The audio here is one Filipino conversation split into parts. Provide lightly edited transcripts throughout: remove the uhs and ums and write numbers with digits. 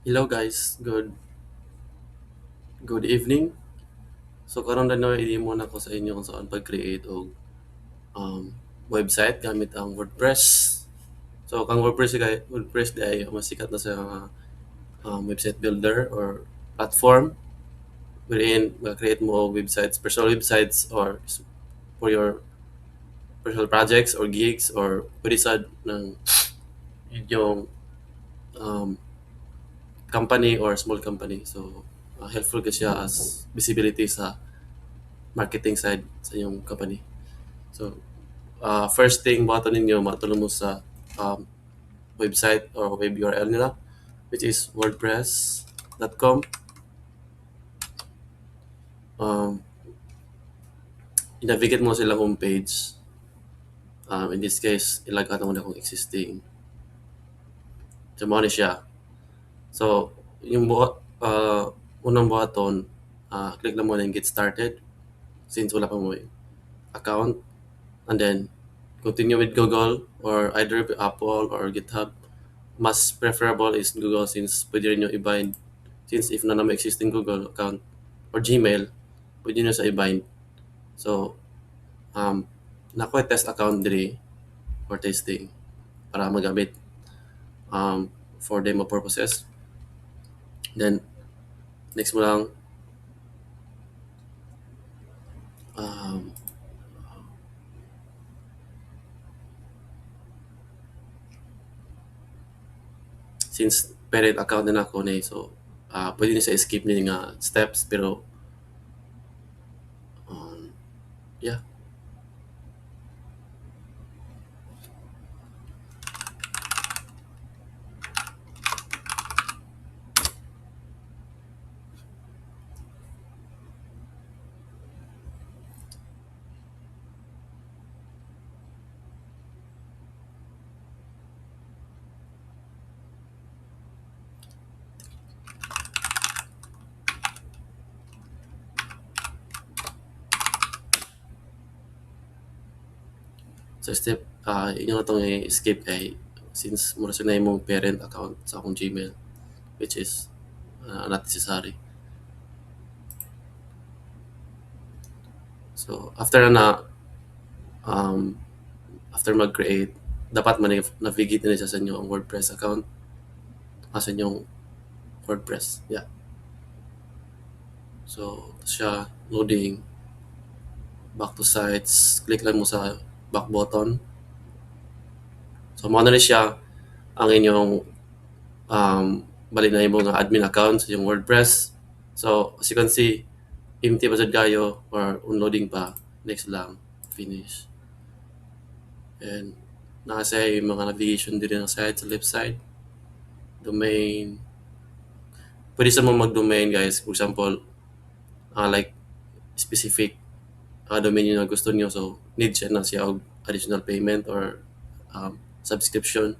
Hello guys, good evening. So karon na i-demo na ko sa inyo kung saan pag-create og um, website gamit ang WordPress. So kang WordPress di ay mas sikat na sa website builder or platform wherein create mo og websites, personal websites or for your personal projects or gigs or pwede sa ng yung um, company or small company. So helpful ka siya as visibility sa marketing side sa inyong company. So first thing button ninyo matulong mo sa um, website or web URL nila which is wordpress.com. um, I-navigate mo sila homepage. In this case ilagay mo na kung existing so mo na siya. So yung unang button, click lang mo na yung get started since wala pa mo account, and then continue with Google or either Apple or GitHub. Mas preferable is Google since pwede rin nyo i-bind. Since if na may existing Google account or Gmail, pwede nyo sa i-bind. So, um, nakuha test account diri for testing para magamit for demo purposes. Then, next mo lang, um, since parent account na ako na so pwede nyo sa skip nyo nga steps pero um, yeah. So step inyo na itong i-skip kay since mura sa na imong parent account sa akong Gmail which is not necessary. So um, after mag-create, dapat navigate na siya sa inyo ang WordPress account sa inyong WordPress. Yeah. So, siya loading back to sites. Click lang mo sa back button. So, mo na siya ang inyong um, balik na yung mga admin account sa inyong WordPress. So, as you can see, empty pa sa gayo or unloading pa. Next lang, finish. And nasa yung mga navigation din ng site sa left side. Domain. Pwede sa mga mag-domain guys. For example, like specific domain yun na gusto niyo. So, need siya na siya og additional payment or subscription.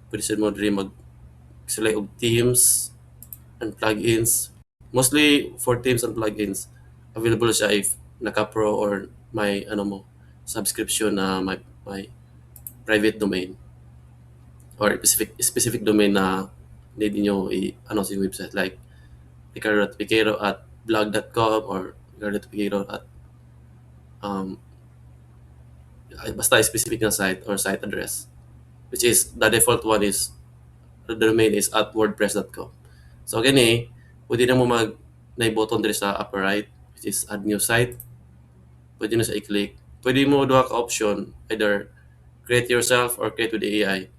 Pwede sa mo rin mag-select og themes and plugins. Mostly for themes and plugins, available siya if naka-pro or may subscription na may private domain or specific domain na need niyo sa yung website like ricardo.piquero at blog.com or ricardo.piquero at um, basta specific na site or site address which is the default one is the domain is at wordpress.com. So gani, pwede na mo na button diri sa upper right which is add new site. Pwede na sa i-click. Pwede mo duha ka option either create yourself or create with AI.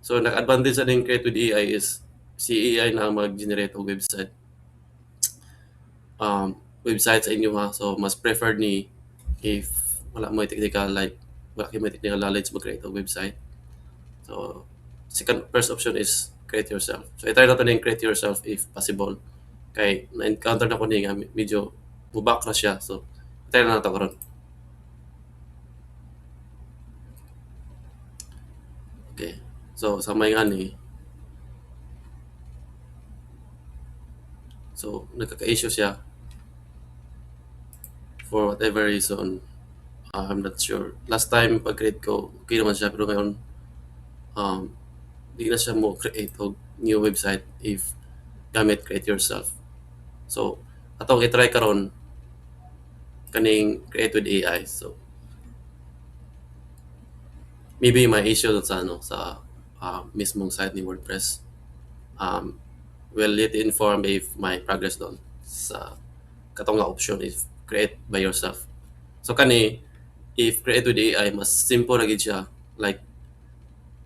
So nag-advantage sa ning create with AI is si AI na ang mag-generate og website sa inyo ha. So mas preferred ni if wala mo technical like wala kayo may technical knowledge mag-create og website. So first option is create yourself. So i-try natin yung create yourself if possible. Kay na-encounter na ko ni nga medyo bubak na siya. So i-try na natin karon. Okay. So sa may ani so nagkaka-issue siya for whatever reason. I'm not sure. Last time pag-create ko, okay naman siya pero ngayon um, di na siya mo create og new website if gamit create yourself. So atong i-try karon kaning create with AI. So maybe may issue dun sa sa mismong site ni WordPress. Um, will it inform if my progress doon sa katong nga option if create by yourself. So kani if create with AI mas simple lagi siya, like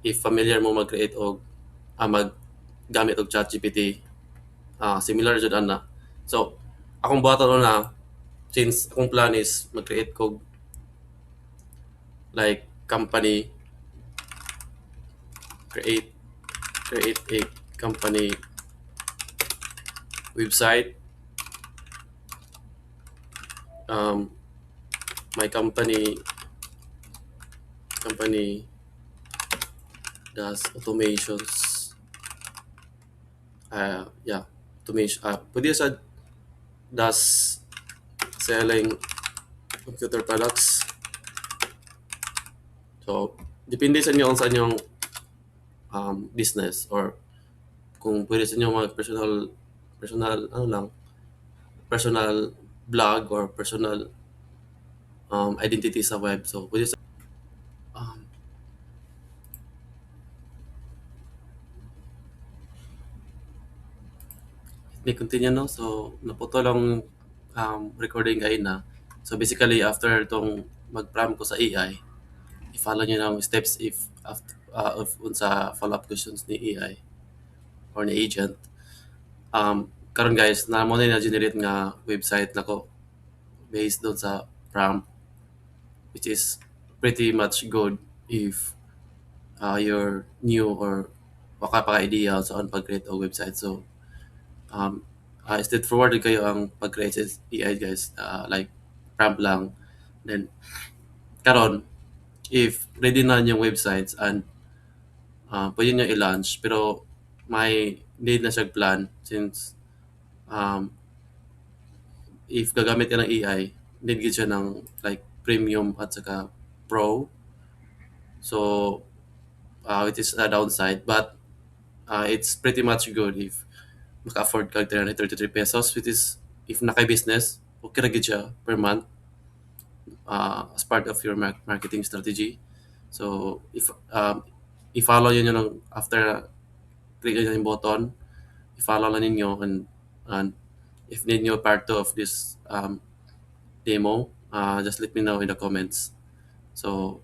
if familiar mo mag-create og mag gamit og ChatGPT, similar jud ana. So akong buhaton na since akong plan is mag-create kog like company, create create a company website. um, my company does automations, yeah, automation, pwede sa does selling computer products. So depende sa inyo kung sa inyong business, or kung pwede sa inyo mga personal ano lang, personal blog or personal identity sa web. So pwede sa um, may continue no. So naputo lang recording kayo na. So basically after itong mag-pram ko sa AI, i-follow nyo ng steps if after of unsa follow-up questions ni AI or ni agent. Karon guys, na mo na generate nga website nako based doon sa prompt, which is pretty much good if you're new or waka pa ka idea sa on pag-create og website. So straightforward kayo ang pag-create sa AI guys, like prompt lang. Then karon if ready na yung websites and pwede nyo i-launch, pero may need na siya plan since um, if gagamit ka ng AI, need gid siya ng like premium at saka pro. So it is a downside, but it's pretty much good if maka-afford ka 333 pesos, which is if naka-business, okay na gid siya per month as part of your marketing strategy. So if i-follow yun yung after click yun yung button, i-follow lang ninyo, and if ninyo part 2 of this demo, just let me know in the comments. So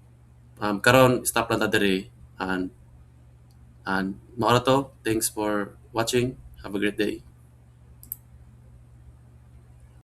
karon stop lang ta diri, and mao na to. Thanks for watching. Have a great day.